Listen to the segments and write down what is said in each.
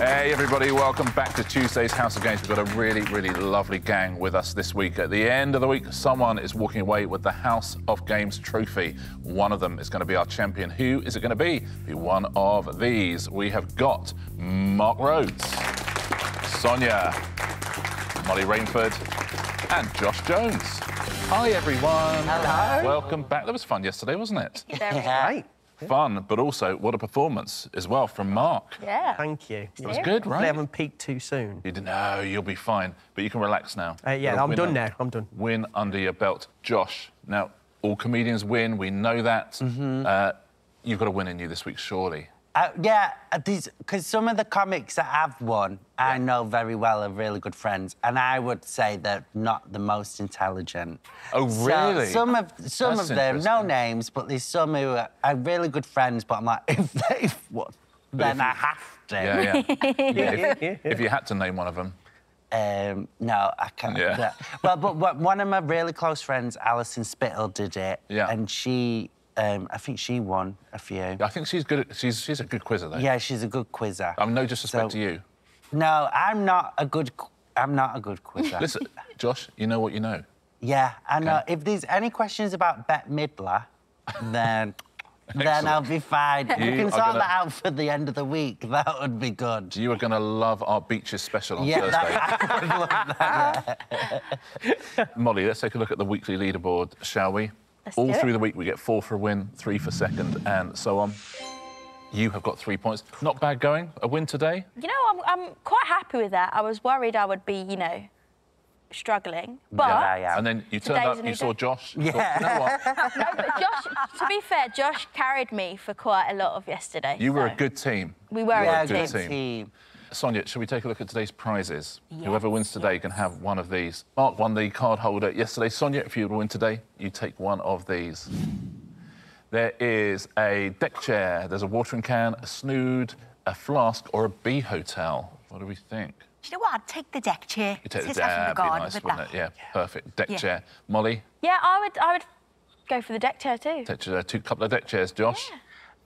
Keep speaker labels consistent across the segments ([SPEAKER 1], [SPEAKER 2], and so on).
[SPEAKER 1] Hey everybody, welcome back to Tuesday's House of Games. We've got a really lovely gang with us this week. At the end of the week, someone is walking away with the House of Games trophy. One of them is going to be our champion. Who is it going to be? Be one of these. We have got Mark Rhodes, Sonia, Molly Rainford, and Josh Jones. Hi everyone.
[SPEAKER 2] Hello.
[SPEAKER 1] Welcome back. That was fun yesterday, wasn't it?
[SPEAKER 2] Yeah.
[SPEAKER 3] Right.
[SPEAKER 1] Fun, but also what a performance as well from Mark.
[SPEAKER 2] Yeah.
[SPEAKER 3] Thank you.
[SPEAKER 1] It was good, right?
[SPEAKER 3] I haven't peaked too soon.
[SPEAKER 1] You didn't know, you'll be fine. But you can relax now.
[SPEAKER 3] Yeah, I'm done now. I'm done.
[SPEAKER 1] Win under your belt. Josh, now, all comedians win, we know that. You've got a win in you this week, surely.
[SPEAKER 4] Yeah, because some of the comics that have won, I know very well are really good friends, and I would say they're not the most intelligent.
[SPEAKER 1] Oh, really?
[SPEAKER 4] So some of them, no names, but there's some who are really good friends, but I'm like, if they've won, then I have to.
[SPEAKER 1] Yeah. If you had to name one of them.
[SPEAKER 4] No, I can't.
[SPEAKER 1] Yeah.
[SPEAKER 4] Well, but one of my really close friends, Alison Spittle, did it, and she... I think she won a few.
[SPEAKER 1] I think she's good. She's a good quizzer, though.
[SPEAKER 4] Yeah, she's a good quizzer.
[SPEAKER 1] No disrespect to you.
[SPEAKER 4] No, I'm not a good quizzer.
[SPEAKER 1] Listen, Josh, you know what you know.
[SPEAKER 4] Yeah, I know. If there's any questions about Bette Midler, then I'll be fine. You can sort that out for the end of the week. That would be good.
[SPEAKER 1] You are going to love our Beaches special on Thursday.
[SPEAKER 4] I would love that.
[SPEAKER 1] Molly, let's take a look at the weekly leaderboard, shall we? All through the week, we get 4 for a win, 3 for second, and so on. You have got 3 points. Not bad going. A win today?
[SPEAKER 2] You know, I'm quite happy with that. I was worried I would be, you know, struggling. But...
[SPEAKER 4] Yeah.
[SPEAKER 1] And then you turned up, you saw Josh.
[SPEAKER 4] Yeah.
[SPEAKER 1] Thought, you know what?
[SPEAKER 2] No, but Josh, to be fair, Josh carried me for quite a lot of yesterday.
[SPEAKER 1] You were a good team.
[SPEAKER 2] We were
[SPEAKER 4] Yeah,
[SPEAKER 2] a
[SPEAKER 4] good
[SPEAKER 2] good team.
[SPEAKER 4] team.
[SPEAKER 1] Sonia, shall we take a look at today's prizes?
[SPEAKER 2] Yes,
[SPEAKER 1] Whoever wins today can have one of these. Mark won the card holder yesterday. Sonia, if you win today, you take one of these. There is a deck chair, there's a watering can, a snood, a flask, or a bee hotel. What do we think?
[SPEAKER 5] Do you know what? I'd take the deck chair.
[SPEAKER 1] You take the
[SPEAKER 5] Sit
[SPEAKER 1] deck,
[SPEAKER 5] out in
[SPEAKER 1] that'd
[SPEAKER 5] the
[SPEAKER 1] be
[SPEAKER 5] garden
[SPEAKER 1] nice,
[SPEAKER 5] with
[SPEAKER 1] wouldn't
[SPEAKER 5] that.
[SPEAKER 1] it? Yeah, perfect. Deck
[SPEAKER 5] Yeah.
[SPEAKER 1] chair. Molly?
[SPEAKER 2] Yeah, I would go for the deck chair too.
[SPEAKER 1] Deck chair, couple of deck chairs. Josh?
[SPEAKER 2] Yeah.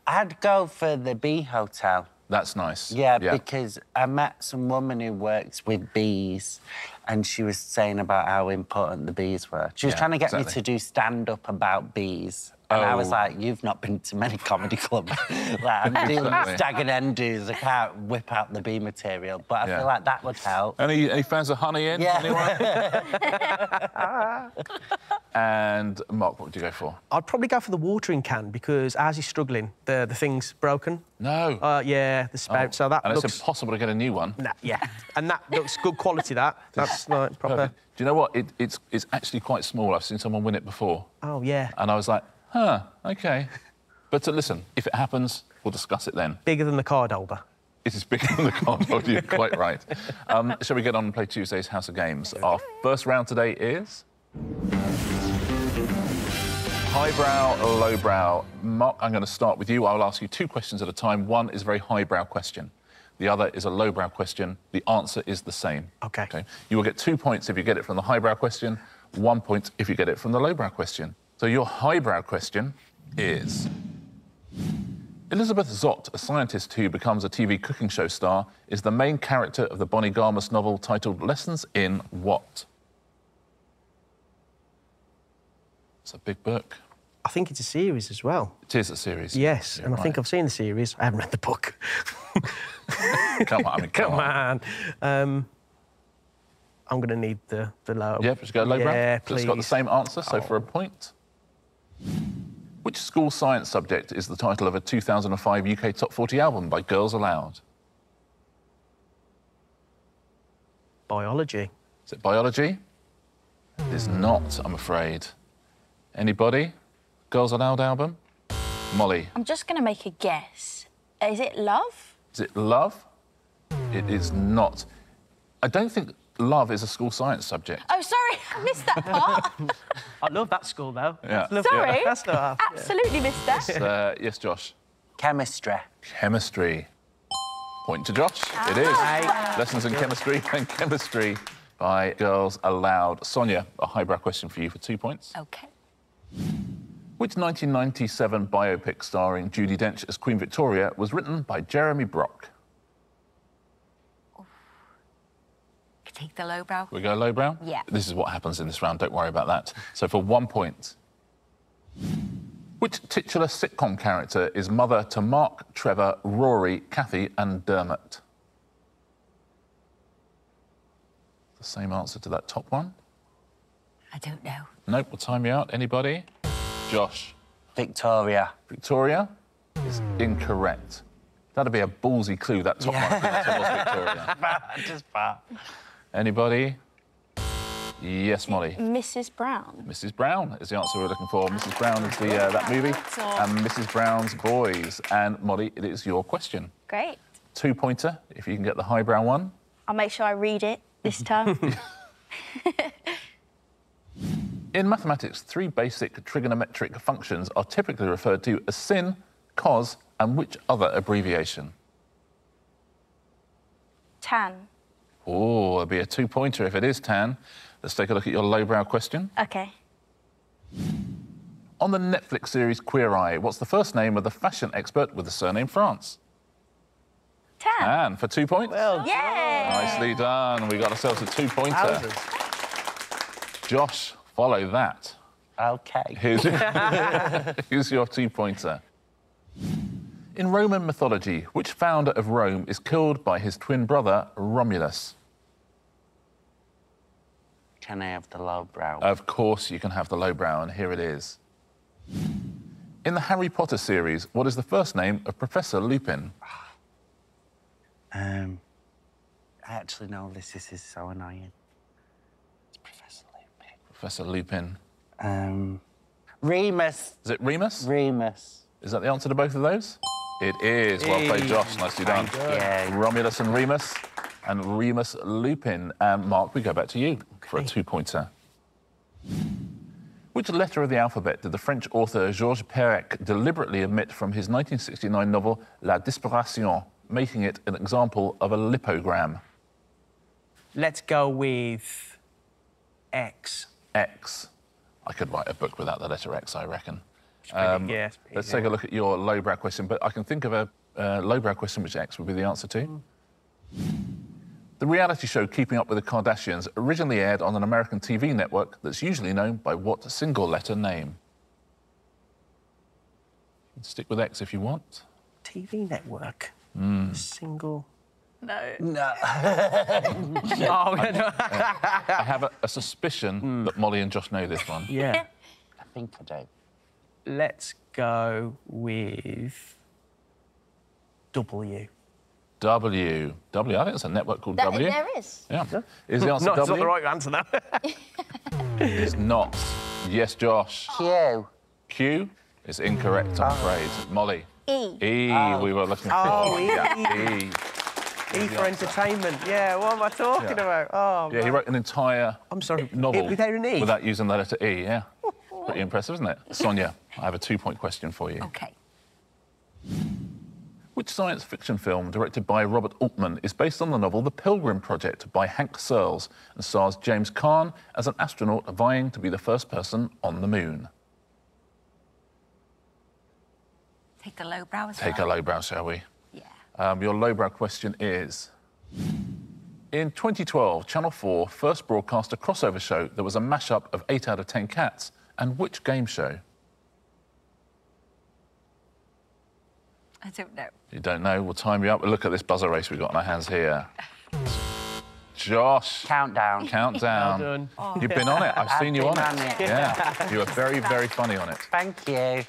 [SPEAKER 4] I'd go for the bee hotel.
[SPEAKER 1] That's nice.
[SPEAKER 4] Yeah, because I met some woman who works with bees, and she was saying about how important the bees were. She was trying to get me to do stand-up about bees. And I was like, you've not been to many comedy clubs. Like, I'm dealing with stag and hen dudes. I can't whip out the bee material, but I feel like that would help.
[SPEAKER 1] Any fans of honey in?
[SPEAKER 4] Yeah.
[SPEAKER 1] And Mark, what would you go for?
[SPEAKER 3] I'd probably go for the watering can because ours is struggling. The thing's broken.
[SPEAKER 1] No.
[SPEAKER 3] Yeah, the spout. So that
[SPEAKER 1] and
[SPEAKER 3] looks...
[SPEAKER 1] it's impossible to get a new one.
[SPEAKER 3] Nah, yeah. And that looks good quality, that. That's like proper...
[SPEAKER 1] Perfect. Do you know what? It's actually quite small. I've seen someone win it before.
[SPEAKER 3] Oh, yeah.
[SPEAKER 1] And I was like, huh, OK. But listen, if it happens, we'll discuss it then.
[SPEAKER 3] Bigger than the card holder.
[SPEAKER 1] It is bigger than the card holder, you're quite right. Shall we get on and play Tuesday's House of Games? Our first round today is... highbrow, lowbrow. Mark, I'm going to start with you. I'll ask you 2 questions at a time. One is a very highbrow question. The other is a lowbrow question. The answer is the same.
[SPEAKER 3] OK.
[SPEAKER 1] You will get 2 points if you get it from the highbrow question, 1 point if you get it from the lowbrow question. So your highbrow question is... Elizabeth Zott, a scientist who becomes a TV cooking show star, is the main character of the Bonnie Garmus novel titled Lessons in What? It's a big book.
[SPEAKER 3] I think it's a series as well.
[SPEAKER 1] It is a series.
[SPEAKER 3] Yes, and I think I've seen the series. I haven't read the book.
[SPEAKER 1] Come on, I mean, come on.
[SPEAKER 3] I'm going to need the low.
[SPEAKER 1] Yeah, just go lowbrow?
[SPEAKER 3] Yeah,
[SPEAKER 1] So
[SPEAKER 3] please.
[SPEAKER 1] it's got the same answer, so for a point. Which school science subject is the title of a 2005 UK Top 40 album by Girls Aloud?
[SPEAKER 3] Biology.
[SPEAKER 1] Is it biology? It is not, I'm afraid. Anybody? Girls Aloud album? Molly?
[SPEAKER 2] I'm just going to make a guess. Is it love?
[SPEAKER 1] Is it love? It is not. I don't think love is a school science subject.
[SPEAKER 2] Oh, sorry, I missed that part.
[SPEAKER 3] I love that school, though.
[SPEAKER 1] Yeah.
[SPEAKER 2] Sorry.
[SPEAKER 3] That's not...
[SPEAKER 2] Absolutely missed that.
[SPEAKER 1] Yes, Josh?
[SPEAKER 4] Chemistry.
[SPEAKER 1] Chemistry. Point to Josh. It is. Lessons in chemistry and chemistry by Girls Aloud. Sonia, a highbrow question for you for 2 points.
[SPEAKER 2] OK.
[SPEAKER 1] Which 1997 biopic starring Judi Dench as Queen Victoria was written by Jeremy Brock?
[SPEAKER 5] Take the lowbrow.
[SPEAKER 1] We go lowbrow?
[SPEAKER 5] Yeah.
[SPEAKER 1] This is what happens in this round, don't worry about that. So for 1 point, which titular sitcom character is mother to Mark, Trevor, Rory, Kathy and Dermot? The same answer to that top one?
[SPEAKER 5] I don't know.
[SPEAKER 1] Nope, we'll time you out. Anybody? Josh.
[SPEAKER 4] Victoria.
[SPEAKER 1] Victoria is incorrect. That'd be a ballsy clue, that top one. That was Victoria.
[SPEAKER 4] Just bad.
[SPEAKER 1] Anybody? Yes, Molly.
[SPEAKER 2] Mrs. Brown.
[SPEAKER 1] Mrs. Brown is the answer we're looking for. Mrs. Brown is the that movie. And Mrs. Brown's Boys. And Molly, it is your question.
[SPEAKER 2] Great.
[SPEAKER 1] 2-pointer, if you can get the highbrow one.
[SPEAKER 2] I'll make sure I read it this time.
[SPEAKER 1] In mathematics, 3 basic trigonometric functions are typically referred to as sin, cos, and which other abbreviation?
[SPEAKER 2] Tan.
[SPEAKER 1] Oh, it'll be a 2-pointer if it is tan. Let's take a look at your lowbrow question.
[SPEAKER 2] OK.
[SPEAKER 1] On the Netflix series Queer Eye, what's the first name of the fashion expert with the surname France?
[SPEAKER 2] Tan.
[SPEAKER 1] Tan for 2 points.
[SPEAKER 3] Well,
[SPEAKER 2] Yay!
[SPEAKER 1] Nicely done. We got ourselves a 2-pointer. Josh, follow that.
[SPEAKER 4] OK.
[SPEAKER 1] Here's your 2-pointer. In Roman mythology, which founder of Rome is killed by his twin brother, Romulus?
[SPEAKER 4] Can I have the lowbrow?
[SPEAKER 1] Of course you can have the lowbrow, and here it is. In the Harry Potter series, what is the first name of Professor Lupin?
[SPEAKER 4] I actually know this is so annoying. It's Professor Lupin.
[SPEAKER 1] Professor Lupin.
[SPEAKER 4] Remus.
[SPEAKER 1] Is it Remus?
[SPEAKER 4] Remus.
[SPEAKER 1] Is that the answer to both of those? It is. Well played, Josh. Nicely done.
[SPEAKER 4] Thank you.
[SPEAKER 1] Romulus and Remus. And Remus Lupin. And Mark, we go back to you for a 2-pointer. Which letter of the alphabet did the French author Georges Perec deliberately omit from his 1969 novel La Disparition, making it an example of a lipogram?
[SPEAKER 3] Let's go with X.
[SPEAKER 1] X. I could write a book without the letter X, I reckon.
[SPEAKER 3] Yeah,
[SPEAKER 1] Let's take a look at your lowbrow question, but I can think of a lowbrow question which X would be the answer to. The reality show Keeping Up with the Kardashians originally aired on an American TV network that's usually known by what single-letter name? Stick with X if you want.
[SPEAKER 3] TV network. Single.
[SPEAKER 2] No.
[SPEAKER 4] No.
[SPEAKER 3] Oh, no.
[SPEAKER 1] I have a suspicion that Molly and Josh know this one.
[SPEAKER 3] Yeah.
[SPEAKER 4] I think I do.
[SPEAKER 3] Let's go with W.
[SPEAKER 1] W. W. I think it's a network called W.
[SPEAKER 2] There is.
[SPEAKER 1] Yeah. Is the answer
[SPEAKER 3] No, it's
[SPEAKER 1] W?
[SPEAKER 3] not the right answer, though.
[SPEAKER 1] It's not. Yes, Josh.
[SPEAKER 4] Q.
[SPEAKER 1] Q is incorrect, I'm afraid. Molly.
[SPEAKER 2] E.
[SPEAKER 1] E. We were looking for.
[SPEAKER 3] Oh, E.
[SPEAKER 1] Yeah, E.
[SPEAKER 3] E for entertainment. Yeah, what am I talking about? Oh,
[SPEAKER 1] Yeah, he wrote an entire
[SPEAKER 3] I'm sorry,
[SPEAKER 1] novel
[SPEAKER 3] without an E?
[SPEAKER 1] without using the letter E, yeah. Pretty impressive, isn't it? Sonia, I have a 2-point question for you.
[SPEAKER 5] OK.
[SPEAKER 1] Which science fiction film directed by Robert Altman is based on the novel The Pilgrim Project by Hank Searles and stars James Caan as an astronaut vying to be the first person on the moon?
[SPEAKER 5] Take the lowbrow as
[SPEAKER 1] Take a
[SPEAKER 5] well.
[SPEAKER 1] lowbrow, shall we?
[SPEAKER 5] Yeah.
[SPEAKER 1] Your lowbrow question is... In 2012, Channel 4 first broadcast a crossover show that was a mashup of 8 out of 10 Cats. And which game show?
[SPEAKER 5] I don't know.
[SPEAKER 1] You don't know? We'll time you up. Look at this buzzer race we've got in our hands here. Josh.
[SPEAKER 4] Countdown.
[SPEAKER 1] Countdown.
[SPEAKER 3] Well done.
[SPEAKER 2] Oh.
[SPEAKER 1] You've been on it. I've seen you on
[SPEAKER 4] been
[SPEAKER 1] it.
[SPEAKER 4] on it.
[SPEAKER 1] Yeah. You were very, very funny on it.
[SPEAKER 4] Thank you.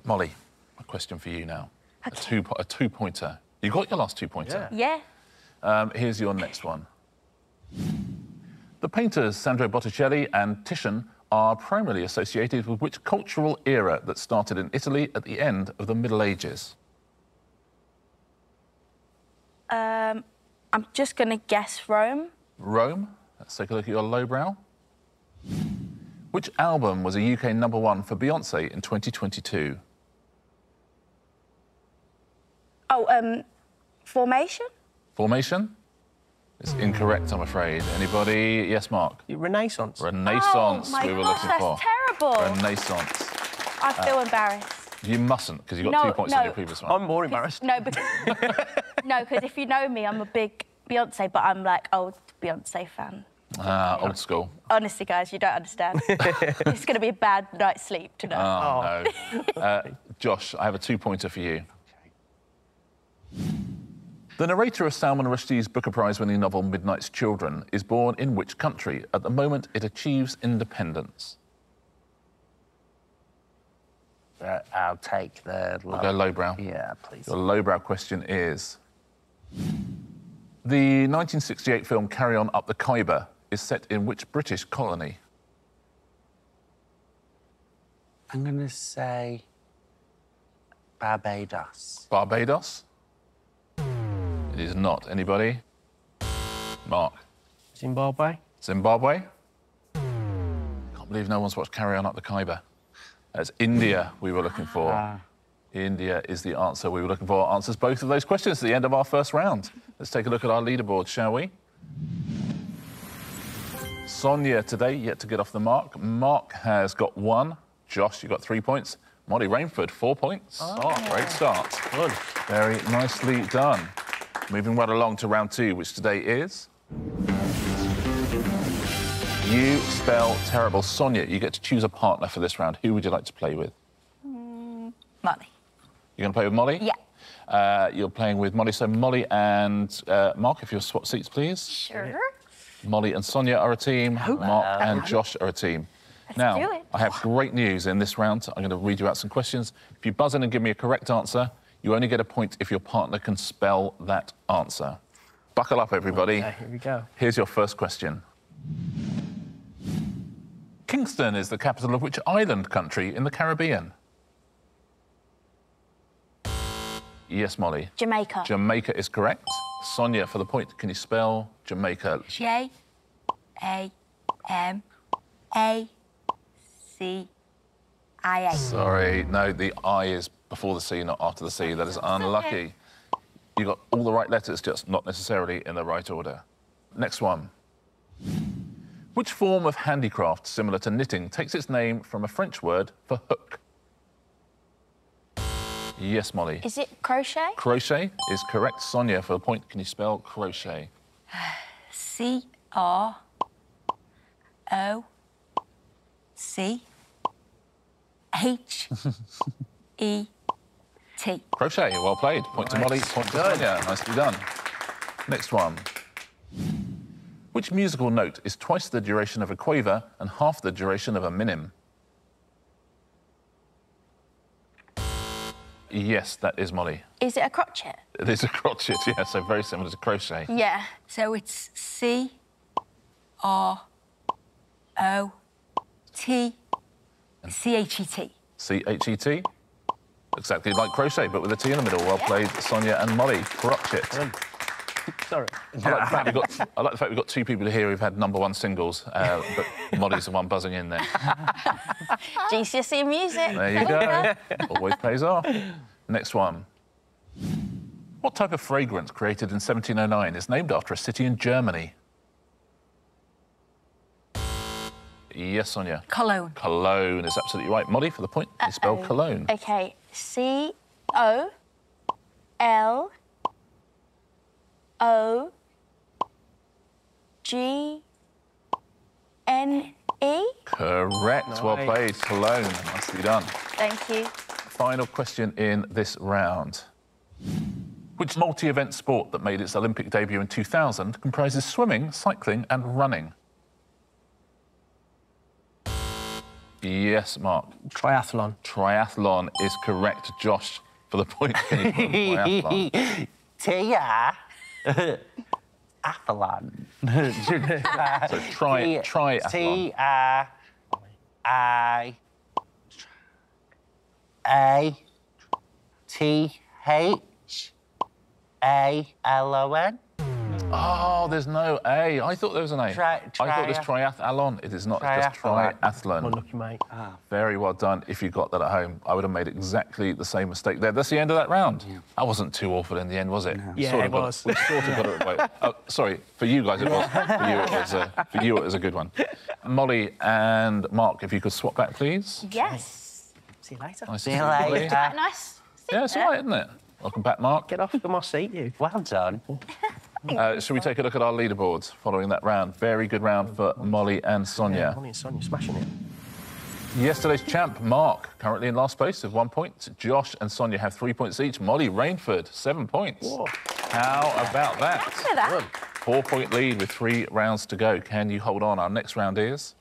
[SPEAKER 1] Molly, a question for you now. A 2-pointer. You got your last 2-pointer.
[SPEAKER 2] Yeah.
[SPEAKER 1] Here's your next one. The painters Sandro Botticelli and Titian are primarily associated with which cultural era that started in Italy at the end of the Middle Ages?
[SPEAKER 2] I'm just going to guess Rome.
[SPEAKER 1] Rome. Let's take a look at your lowbrow. Which album was a UK #1 for Beyonce in 2022?
[SPEAKER 2] Oh, Formation?
[SPEAKER 1] Formation? It's incorrect, I'm afraid. Anybody? Yes, Mark.
[SPEAKER 3] Renaissance.
[SPEAKER 1] Renaissance,
[SPEAKER 2] Oh, my
[SPEAKER 1] we were
[SPEAKER 2] gosh,
[SPEAKER 1] looking for.
[SPEAKER 2] that's terrible.
[SPEAKER 1] Renaissance.
[SPEAKER 2] I feel embarrassed.
[SPEAKER 1] You mustn't, because you got
[SPEAKER 2] No,
[SPEAKER 1] 2 points on
[SPEAKER 2] no.
[SPEAKER 1] your previous one.
[SPEAKER 3] I'm more embarrassed.
[SPEAKER 2] No, because no, because if you know me, I'm a big Beyonce, but I'm like, oh, Beyonce fan.
[SPEAKER 1] Old school.
[SPEAKER 2] Honestly, guys, you don't understand. It's going to be a bad night's sleep tonight.
[SPEAKER 1] Oh, no. Josh, I have a 2-pointer for you. The narrator of Salman Rushdie's Booker Prize-winning novel Midnight's Children is born in which country at the moment it achieves independence?
[SPEAKER 4] I'll take the...
[SPEAKER 1] We'll go lowbrow.
[SPEAKER 4] Yeah, please.
[SPEAKER 1] Your lowbrow question is... The 1968 film Carry On Up the Khyber is set in which British colony?
[SPEAKER 4] I'm going to say Barbados.
[SPEAKER 1] Barbados? It is not. Anybody? Mark?
[SPEAKER 3] Zimbabwe.
[SPEAKER 1] Zimbabwe? Can't believe no one's watched Carry On Up the Khyber. That's India we were looking for. India is the answer we were looking for. Answers both of those questions at the end of our first round. Let's take a look at our leaderboard, shall we? Sonia today yet to get off the mark. Mark has got 1. Josh, you got 3 points. Molly Rainford, 4 points. Great start.
[SPEAKER 3] Good.
[SPEAKER 1] Very nicely done. Moving right along to round 2, which today is... You spell terrible. Sonia, you get to choose a partner for this round. Who would you like to play with?
[SPEAKER 5] Molly.
[SPEAKER 1] You're going to play with Molly?
[SPEAKER 5] Yeah.
[SPEAKER 1] You're playing with Molly. So Molly and Mark, if you'll swap seats, please.
[SPEAKER 5] Sure.
[SPEAKER 1] Molly and Sonia are a team. Mark and Josh are a team. Now,
[SPEAKER 2] do it.
[SPEAKER 1] I have great news in this round. I'm going to read you out some questions. If you buzz in and give me a correct answer, you only get a point if your partner can spell that answer. Buckle up, everybody.
[SPEAKER 3] Okay, here we go.
[SPEAKER 1] Here's your first question. Kingston is the capital of which island country in the Caribbean? Yes, Molly.
[SPEAKER 2] Jamaica.
[SPEAKER 1] Jamaica is correct. Sonia, for the point, can you spell Jamaica?
[SPEAKER 5] J-A-M-A-C-I-A.
[SPEAKER 1] Sorry, no, the I is before the C, not after the C. That is unlucky. You got all the right letters, just not necessarily in the right order. Next one. Which form of handicraft, similar to knitting, takes its name from a French word for hook? Yes, Molly.
[SPEAKER 2] Is it crochet?
[SPEAKER 1] Crochet is correct. Sonia, for the point, can you spell crochet?
[SPEAKER 5] C-R-O-C-H-E-T.
[SPEAKER 1] Crochet, well played. Point to Molly, point to Sonia. Nicely done. Next one. Which musical note is twice the duration of a quaver and half the duration of a minim? Yes, that is Molly.
[SPEAKER 2] Is it a crotchet?
[SPEAKER 1] It is a crotchet, yeah, so very similar to crochet.
[SPEAKER 2] Yeah.
[SPEAKER 5] So it's C-R-O-T-C-H-E-T.
[SPEAKER 1] C-H-E-T. Exactly like crochet, but with a T in the middle. Well played, Sonia and Molly. Crotchet.
[SPEAKER 3] Sorry.
[SPEAKER 1] I like the fact we've got 2 people here who've had #1 singles, but Molly's the one buzzing in there.
[SPEAKER 2] GCSE music.
[SPEAKER 1] There you go. Always pays off. Next one. What type of fragrance created in 1709 is named after a city in Germany? Yes, Sonia.
[SPEAKER 5] Cologne.
[SPEAKER 1] Cologne is absolutely right. Molly, for the point, you spell cologne.
[SPEAKER 2] Okay. C-O-L-O-G-N-E.
[SPEAKER 1] Correct.
[SPEAKER 3] Nice.
[SPEAKER 1] Well played. Cologne. Nicely done.
[SPEAKER 2] Thank you.
[SPEAKER 1] Final question in this round. Which multi-event sport that made its Olympic debut in 2000 comprises swimming, cycling and running? Yes, Mark.
[SPEAKER 3] Triathlon.
[SPEAKER 1] Triathlon is correct. Josh, for the point. Can you put triathlon?
[SPEAKER 4] Athlon.
[SPEAKER 1] So triathlon.
[SPEAKER 4] T-I-A-T-H-A-L-O-N.
[SPEAKER 1] Oh, there's no A. I thought there was an A. I thought it was triathlon. It is not. It's just triathlon.
[SPEAKER 3] Well, lucky, mate.
[SPEAKER 1] Very well done. If you got that at home, I would have made exactly the same mistake there. That's the end of that round. Yeah. That wasn't too awful in the end, was it? No.
[SPEAKER 3] Yeah, it was.
[SPEAKER 1] We sort of got it right. Oh, sorry, for you guys it was. For you it was a good one. Molly and Mark, if you could swap back, please.
[SPEAKER 2] Yes.
[SPEAKER 3] See you later.
[SPEAKER 1] Nice
[SPEAKER 4] See you later.
[SPEAKER 2] Nice.
[SPEAKER 1] Yeah, it's all right, isn't it? Welcome back, Mark.
[SPEAKER 3] Get off my seat, you.
[SPEAKER 4] Well done.
[SPEAKER 1] Shall we take a look at our leaderboards following that round? Very good round for Molly and Sonia.
[SPEAKER 3] Yeah, Molly and Sonia smashing it.
[SPEAKER 1] Yesterday's champ, Mark, currently in last place with 1 point. Josh and Sonia have 3 points each. Molly, Rainford, 7 points.
[SPEAKER 3] Whoa.
[SPEAKER 1] How about that?
[SPEAKER 2] Look at that.
[SPEAKER 1] 4-point lead with 3 rounds to go. Can you hold on? Our next round is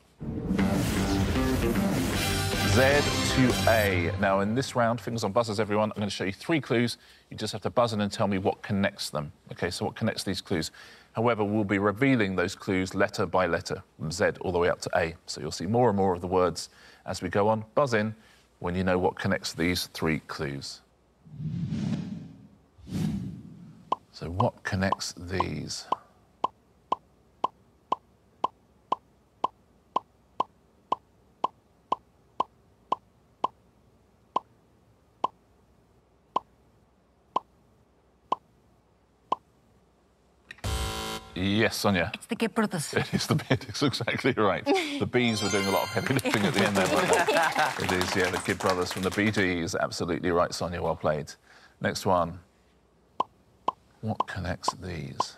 [SPEAKER 1] Z to A. Now, in this round, fingers on buzzers, everyone, I'm going to show you 3 clues. You just have to buzz in and tell me what connects them. OK, so what connects these clues? However, we'll be revealing those clues letter by letter, from Z all the way up to A. So you'll see more and more of the words as we go on. Buzz in when you know what connects these 3 clues. So what connects these? Yes, Sonia.
[SPEAKER 5] It's the Gibb brothers.
[SPEAKER 1] It is the bid. It's exactly right. The Bees were doing a lot of heavy lifting at the end there. It is, yeah, the Gibb brothers from the Bee Gees. Absolutely right, Sonia. Well played. Next one. What connects these?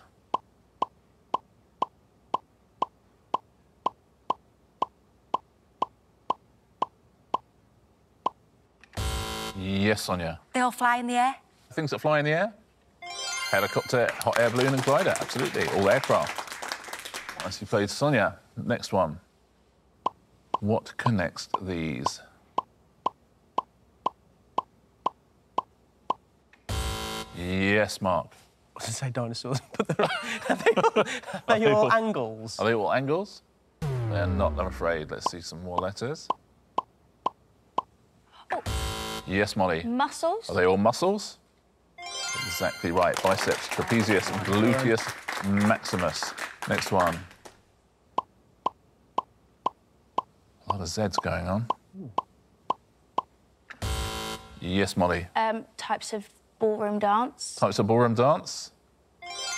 [SPEAKER 1] Yes, Sonia.
[SPEAKER 5] They all fly in the air.
[SPEAKER 1] Things that fly in the air? Helicopter, hot air balloon and glider, absolutely. All aircraft. Nicely played, Sonia. Next one. What connects these? Yes, Mark.
[SPEAKER 3] I was going to say dinosaurs, but are they all angles?
[SPEAKER 1] Are they all angles? They're not, I'm afraid. Let's see some more letters.
[SPEAKER 2] Oh.
[SPEAKER 1] Yes, Molly.
[SPEAKER 2] Muscles.
[SPEAKER 1] Are they all muscles? Exactly right. Biceps, trapezius, gluteus maximus. Next one. A lot of Z's going on. Yes, Molly.
[SPEAKER 2] Types of ballroom dance.
[SPEAKER 1] Types of ballroom dance.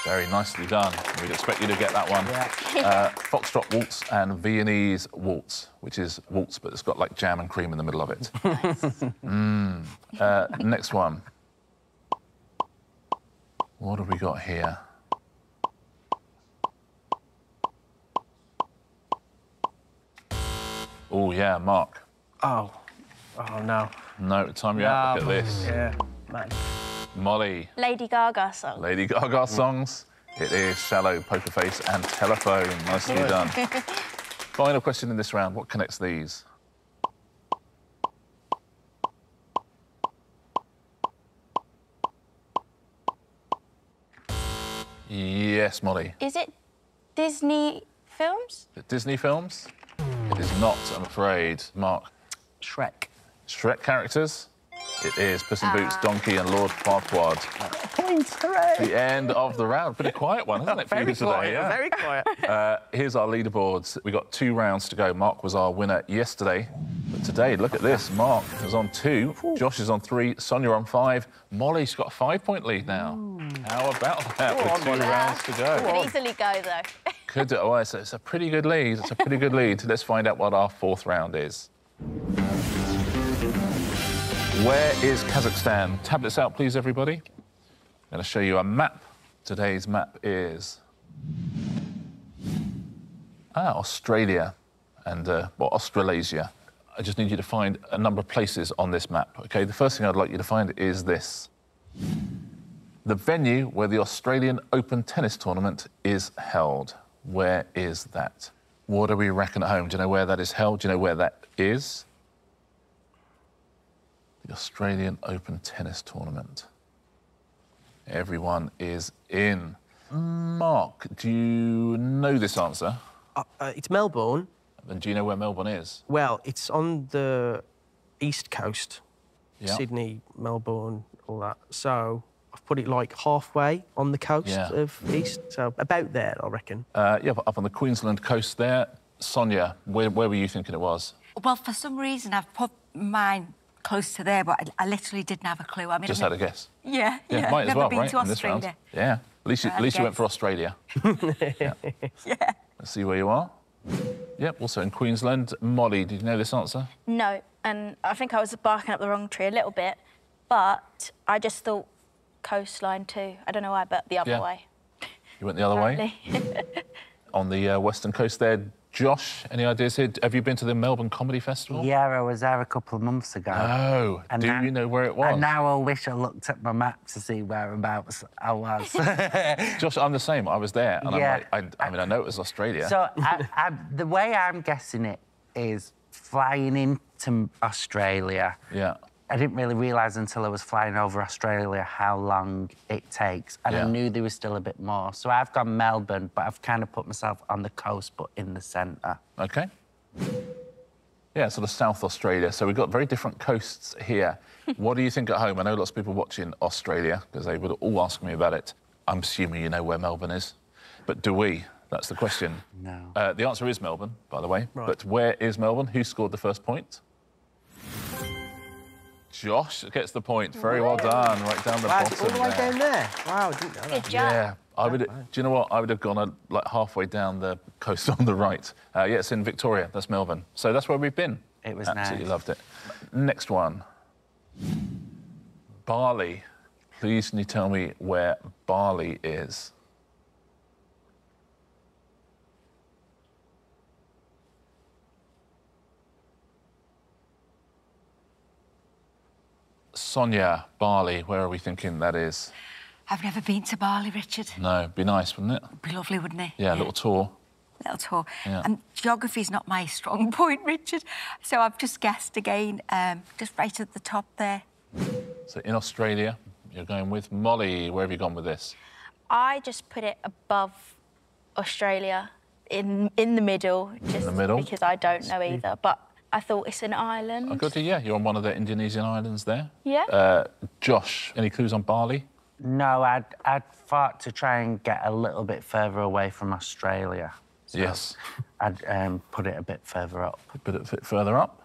[SPEAKER 1] Very nicely done. We'd expect you to get that one.
[SPEAKER 3] Yeah.
[SPEAKER 1] Foxtrot waltz and Viennese waltz, which is waltz, but it's got like jam and cream in the middle of it. Next one. What have we got here? Oh, yeah, Mark.
[SPEAKER 3] Oh. Oh, no.
[SPEAKER 1] No, time you out. Look at this.
[SPEAKER 3] Yeah, man.
[SPEAKER 1] Molly.
[SPEAKER 2] Lady Gaga song.
[SPEAKER 1] Lady Gaga songs. It is Shallow, Poker Face and Telephone. Nicely done. Final question in this round. What connects these? Yes, Molly.
[SPEAKER 2] Is it Disney films?
[SPEAKER 1] The Disney films? It is not, I'm afraid. Mark.
[SPEAKER 3] Shrek.
[SPEAKER 1] Shrek characters? It is Puss in Boots, Donkey and Lord Farquaad.
[SPEAKER 3] Points, hooray!
[SPEAKER 1] The end of the round. Pretty quiet one, isn't it, for you today?
[SPEAKER 3] Quiet,
[SPEAKER 1] Yeah.
[SPEAKER 3] very quiet.
[SPEAKER 1] Here's our leaderboards. We got 2 rounds to go. Mark was our winner yesterday. But today, look at this. Mark is on 2. Josh is on 3. Sonia on 5. Molly's got a 5-point lead now. How about that with 2 rounds to go?
[SPEAKER 2] Could easily go, though.
[SPEAKER 1] Could do. Oh, it's a pretty good lead. It's a pretty good lead. Let's find out what our 4th round is. Where is Kazakhstan? Tablets out, please, everybody. I'm going to show you a map. Today's map is Australia and Australasia. I just need you to find a number of places on this map. OK, the first thing I'd like you to find is this. The venue where the Australian Open tennis tournament is held. Where is that? What do we reckon at home? Do you know where that is held? Do you know where that is? The Australian Open tennis tournament. Everyone is in. Mark, do you know this answer?
[SPEAKER 3] It's Melbourne.
[SPEAKER 1] And do you know where Melbourne is?
[SPEAKER 3] Well, it's on the east coast.
[SPEAKER 1] Yeah.
[SPEAKER 3] Sydney, Melbourne, all that. So I've put it like halfway on the coast of east. So about there, I reckon.
[SPEAKER 1] Yeah, up on the Queensland coast there. Sonia, where were you thinking it was?
[SPEAKER 5] Well, for some reason, I've put mine close to there, but I literally didn't have a clue. I mean,
[SPEAKER 1] Just had a guess.
[SPEAKER 5] Yeah,
[SPEAKER 1] Might as
[SPEAKER 5] never
[SPEAKER 1] well,
[SPEAKER 5] been
[SPEAKER 1] right?
[SPEAKER 5] to
[SPEAKER 1] In this round.
[SPEAKER 5] Australia.
[SPEAKER 1] Yeah. At least you went for Australia. Yeah. Let's see where you are. Yep, also in Queensland. Molly, did you know this answer?
[SPEAKER 2] No, and I think I was barking up the wrong tree a little bit, but I just thought coastline too. I don't know why, but the other way.
[SPEAKER 1] You went the other way? On the western coast there. Josh, any ideas here? Have you been to the Melbourne Comedy Festival?
[SPEAKER 4] Yeah, I was there a couple of months ago.
[SPEAKER 1] Oh, do you know where it was?
[SPEAKER 4] And now I wish I looked at my map to see whereabouts I was.
[SPEAKER 1] Josh, I'm the same. I was there, and
[SPEAKER 4] yeah.
[SPEAKER 1] I'm like, I mean, I know it was Australia.
[SPEAKER 4] So the way I'm guessing it is flying into Australia.
[SPEAKER 1] Yeah.
[SPEAKER 4] I didn't really realise until I was flying over Australia how long it takes, and I knew there was still a bit more. So I've gone Melbourne, but I've kind of put myself on the coast, but in the centre.
[SPEAKER 1] OK. Yeah, sort of South Australia. So we've got very different coasts here. What do you think at home? I know lots of people watching Australia, because they would all ask me about it. I'm assuming you know where Melbourne is. But do we? That's the question.
[SPEAKER 4] No.
[SPEAKER 1] The answer is Melbourne, by the way.
[SPEAKER 3] Right.
[SPEAKER 1] But where is Melbourne? Who scored the first point? Josh gets the point. Very well done. Right down the bottom.
[SPEAKER 3] All the way down there. Wow, I didn't know that.
[SPEAKER 2] Good job.
[SPEAKER 1] Yeah, I would. Do you know what? I would have gone like halfway down the coast on the right. Yeah, it's in Victoria. That's Melbourne. So that's where we've been.
[SPEAKER 4] It was
[SPEAKER 1] Absolutely
[SPEAKER 4] nice.
[SPEAKER 1] loved it. Next one. Bali. Please, can you tell me where Bali is? Sonia, Bali, where are we thinking that is?
[SPEAKER 5] I've never been to Bali, Richard.
[SPEAKER 1] No, it'd be nice, wouldn't it?
[SPEAKER 5] It'd be lovely, wouldn't it?
[SPEAKER 1] Yeah, a little tour.
[SPEAKER 5] Little tour.
[SPEAKER 1] Yeah.
[SPEAKER 5] And geography's not my strong point, Richard. So I've just guessed again, just right at the top there.
[SPEAKER 1] So in Australia, you're going with Molly. Where have you gone with this?
[SPEAKER 2] I just put it above Australia, in the middle, just
[SPEAKER 1] the middle?
[SPEAKER 2] because I don't know either. But I thought it's an island.
[SPEAKER 1] Oh, good. Yeah, you're on one of the Indonesian islands there.
[SPEAKER 2] Yeah.
[SPEAKER 1] Josh, any clues on Bali?
[SPEAKER 4] No, I'd thought to try and get a little bit further away from Australia. So
[SPEAKER 1] Yes.
[SPEAKER 4] I'd put it a bit further up.
[SPEAKER 1] Put it a bit further up.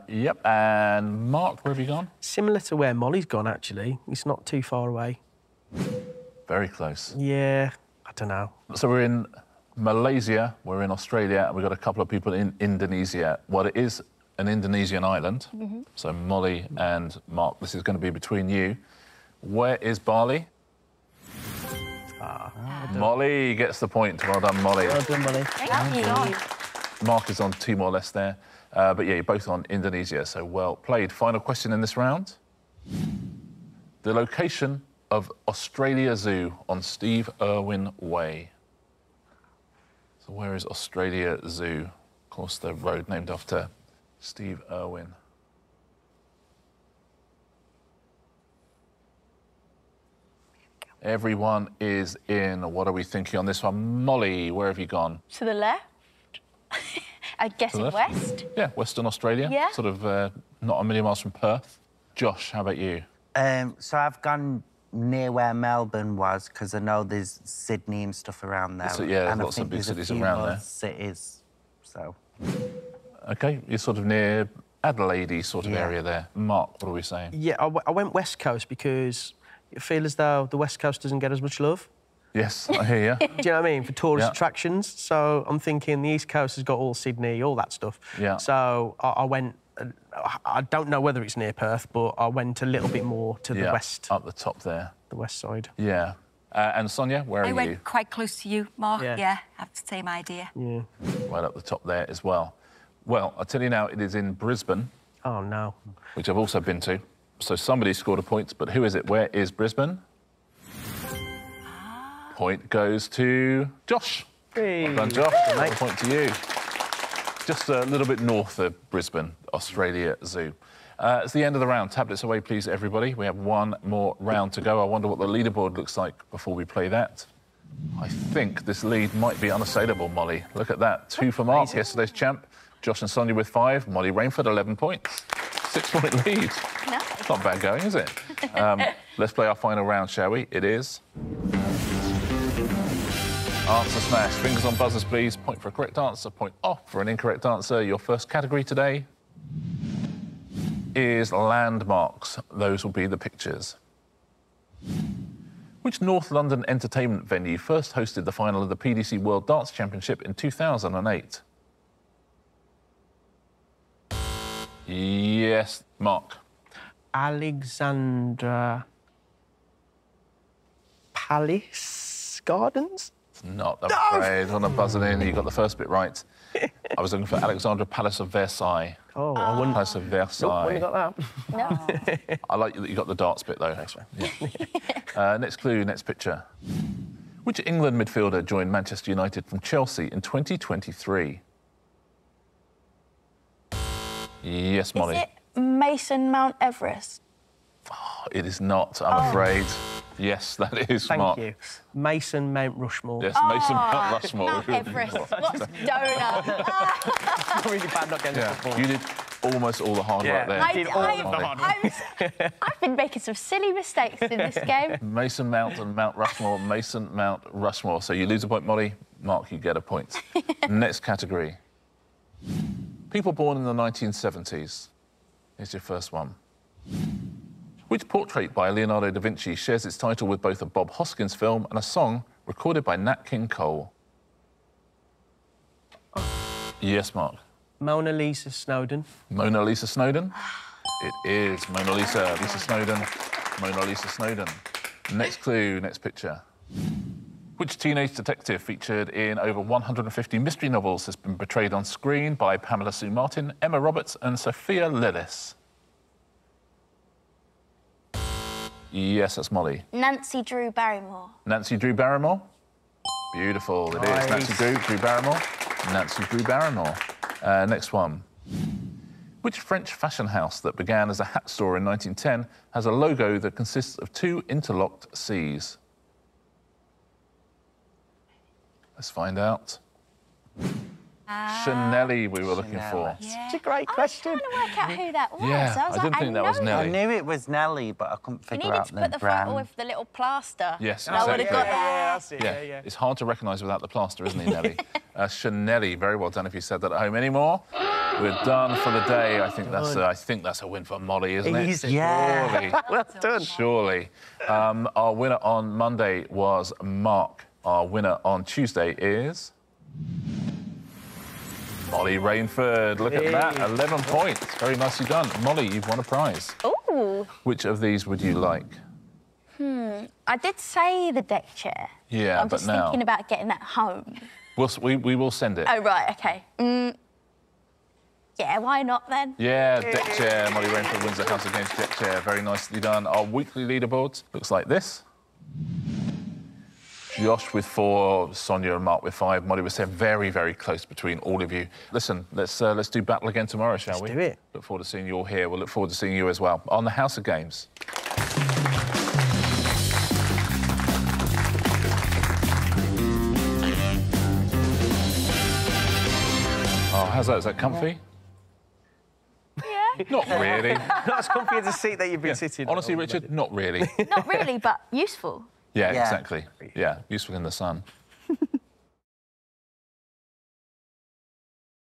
[SPEAKER 1] Yep. And Mark, where have you gone?
[SPEAKER 3] Similar to where Molly's gone, actually. It's not too far away.
[SPEAKER 1] Very close.
[SPEAKER 3] Yeah, I don't know.
[SPEAKER 1] So we're in Malaysia, we're in Australia, and we've got a couple of people in Indonesia. Well, it is an Indonesian island. So Molly and Mark, this is going to be between you. Where is Bali? Molly gets the point. Well done, Molly.
[SPEAKER 3] Well done, Molly.
[SPEAKER 2] Thank you.
[SPEAKER 1] Mark is on two more less there. But yeah, you're both on Indonesia, so well played. Final question in this round. The location of Australia Zoo on Steve Irwin Way. So where is Australia Zoo? Of course, the road named after Steve Irwin. Everyone is in. What are we thinking on this one? Molly, where have you gone?
[SPEAKER 2] To the left. I'm guessing
[SPEAKER 1] left?
[SPEAKER 2] west.
[SPEAKER 1] Yeah, Western Australia.
[SPEAKER 2] Yeah.
[SPEAKER 1] Sort of not a million miles from Perth. Josh, how about you?
[SPEAKER 4] So I've gone near where Melbourne was, because I know there's Sydney and stuff around there.
[SPEAKER 1] So, yeah,
[SPEAKER 4] and
[SPEAKER 1] lots
[SPEAKER 4] I
[SPEAKER 1] of
[SPEAKER 4] think
[SPEAKER 1] big
[SPEAKER 4] there's
[SPEAKER 1] cities
[SPEAKER 4] a few
[SPEAKER 1] around
[SPEAKER 4] more
[SPEAKER 1] there.
[SPEAKER 4] cities, so...
[SPEAKER 1] OK, you're sort of near Adelaide-y sort of
[SPEAKER 4] Yeah.
[SPEAKER 1] area there. Mark, what are we saying?
[SPEAKER 3] Yeah, I went West Coast because I feel as though the West Coast doesn't get as much love.
[SPEAKER 1] Yes, I hear you.
[SPEAKER 3] Do you know what I mean? For tourist
[SPEAKER 1] Yeah.
[SPEAKER 3] attractions. So I'm thinking the East Coast has got all Sydney, all that stuff.
[SPEAKER 1] Yeah.
[SPEAKER 3] So I went... I don't know whether it's near Perth, but I went a little bit more to the
[SPEAKER 1] Yeah,
[SPEAKER 3] west,
[SPEAKER 1] up the top there.
[SPEAKER 3] the west side.
[SPEAKER 1] Yeah. And Sonia, where are
[SPEAKER 5] I
[SPEAKER 1] you?
[SPEAKER 5] went quite close to you, Mark.
[SPEAKER 3] Yeah.
[SPEAKER 5] Yeah, I have the same idea.
[SPEAKER 3] Yeah.
[SPEAKER 1] Right up the top there as well. Well, I'll tell you now, it is in Brisbane,
[SPEAKER 3] Oh, no.
[SPEAKER 1] which I've also been to. So somebody scored a point, but who is it? Where is Brisbane? Point goes to Josh.
[SPEAKER 3] Hey.
[SPEAKER 1] Well done, Josh.
[SPEAKER 3] Mate.
[SPEAKER 1] Another point to you. Just a little bit north of Brisbane, Australia Zoo. It's the end of the round. Tablets away, please, everybody. We have one more round to go. I wonder what the leaderboard looks like before we play that. I think this lead might be unassailable, Molly. Look at that. 2 for Mark,
[SPEAKER 3] Amazing.
[SPEAKER 1] yesterday's champ. Josh and Sonia with 5. Molly Rainford, 11 points. 6-point lead.
[SPEAKER 2] Nice.
[SPEAKER 1] Not bad going, is it? Let's play our final round, shall we? It is... Answer smash. Fingers on buzzers, please. Point for a correct answer, point off for an incorrect answer. Your first category today is landmarks. Those will be the pictures. Which North London entertainment venue first hosted the final of the PDC World Dance Championship in 2008? Yes, Mark.
[SPEAKER 3] Alexandra Palace Gardens?
[SPEAKER 1] It's not, I'm afraid. On a buzzing in, you got the first bit right. I was looking for Alexandra Palace of Versailles.
[SPEAKER 3] Oh, I wouldn't.
[SPEAKER 1] Palace of Versailles.
[SPEAKER 3] Nope, wouldn't have got
[SPEAKER 2] No.
[SPEAKER 1] I like that you got the darts bit, though.
[SPEAKER 3] Thanks, man.
[SPEAKER 1] Yeah. Next clue, next picture. Which England midfielder joined Manchester United from Chelsea in 2023? Yes, Molly.
[SPEAKER 2] Is it Mason Mount Everest?
[SPEAKER 1] Oh, it is not, I'm afraid. Yes, that is Mark.
[SPEAKER 3] Thank you. Mason Mount Rushmore.
[SPEAKER 1] Yes, Mason Mount Rushmore.
[SPEAKER 2] Mount Everest. What's donut?
[SPEAKER 3] Really bad not getting the football.
[SPEAKER 1] You did almost all the hard work there.
[SPEAKER 2] I've been making some silly mistakes in this game.
[SPEAKER 1] Mason Mount and Mount Rushmore. Mason Mount Rushmore. So you lose a point, Molly. Mark, you get a point. Next category. People born in the 1970s. Here's your first one. Which portrait by Leonardo da Vinci shares its title with both a Bob Hoskins film and a song recorded by Nat King Cole? Yes, Mark.
[SPEAKER 3] Mona Lisa Snowdon.
[SPEAKER 1] Mona Lisa Snowdon? It is Mona Lisa. Lisa Snowdon. Mona Lisa Snowdon. Next clue, next picture. Which teenage detective featured in over 150 mystery novels has been portrayed on screen by Pamela Sue Martin, Emma Roberts and Sophia Lillis? Yes, that's Molly.
[SPEAKER 2] Nancy Drew Barrymore.
[SPEAKER 1] Nancy Drew Barrymore? Beautiful, it is. Nancy Drew Barrymore. Nancy Drew Barrymore. Next one. Which French fashion house that began as a hat store in 1910 has a logo that consists of two interlocked C's? Let's find out. Chanelli we were looking for.
[SPEAKER 2] Yeah.
[SPEAKER 3] It's a great question.
[SPEAKER 2] I was trying to work out who that was.
[SPEAKER 1] Yeah, I didn't think that was Nelly.
[SPEAKER 4] I knew it was Nelly, but I couldn't
[SPEAKER 2] You
[SPEAKER 4] figure
[SPEAKER 2] needed
[SPEAKER 4] out
[SPEAKER 2] to
[SPEAKER 4] the
[SPEAKER 2] put the
[SPEAKER 4] brand.
[SPEAKER 2] photo with the little plaster.
[SPEAKER 1] Yes,
[SPEAKER 2] I would have got
[SPEAKER 3] Yeah,
[SPEAKER 2] there.
[SPEAKER 3] that's it. Yeah.
[SPEAKER 1] It's hard to recognise without the plaster, isn't he, Nelly? Chanelli, very well done if you said that at home. Any more? We're done for the day. I think that's a win for Molly, isn't it?
[SPEAKER 3] Easy.
[SPEAKER 4] Yeah.
[SPEAKER 1] Surely.
[SPEAKER 3] Well done.
[SPEAKER 1] Surely. Our winner on Monday was Mark. Our winner on Tuesday is Molly Rainford. Look at that, 11 points. Very nicely done. Molly, you've won a prize.
[SPEAKER 2] Ooh.
[SPEAKER 1] Which of these would you like?
[SPEAKER 2] I did say the deck chair.
[SPEAKER 1] Yeah,
[SPEAKER 2] I'm
[SPEAKER 1] but
[SPEAKER 2] just
[SPEAKER 1] now...
[SPEAKER 2] thinking about getting that home.
[SPEAKER 1] We will send it.
[SPEAKER 2] Oh, right, OK. Yeah, why not then?
[SPEAKER 1] Yeah, deck chair. Molly Rainford wins the House of Games deck chair. Very nicely done. Our weekly leaderboard looks like this. Josh with 4, Sonia and Mark with 5. Molly was very, very close between all of you. Listen, let's do battle again tomorrow, shall we?
[SPEAKER 3] Let's do it.
[SPEAKER 1] Look forward to seeing you all here. We'll look forward to seeing you as well on the House of Games. Oh, how's that? Is that comfy?
[SPEAKER 2] Yeah.
[SPEAKER 1] Not really.
[SPEAKER 3] Not as comfy as the seat that you've been sitting
[SPEAKER 1] Honestly,
[SPEAKER 3] on.
[SPEAKER 1] Richard, not really.
[SPEAKER 2] Not really, but useful.
[SPEAKER 1] Yeah,
[SPEAKER 4] Yeah.
[SPEAKER 1] exactly. Yeah, useful in the sun.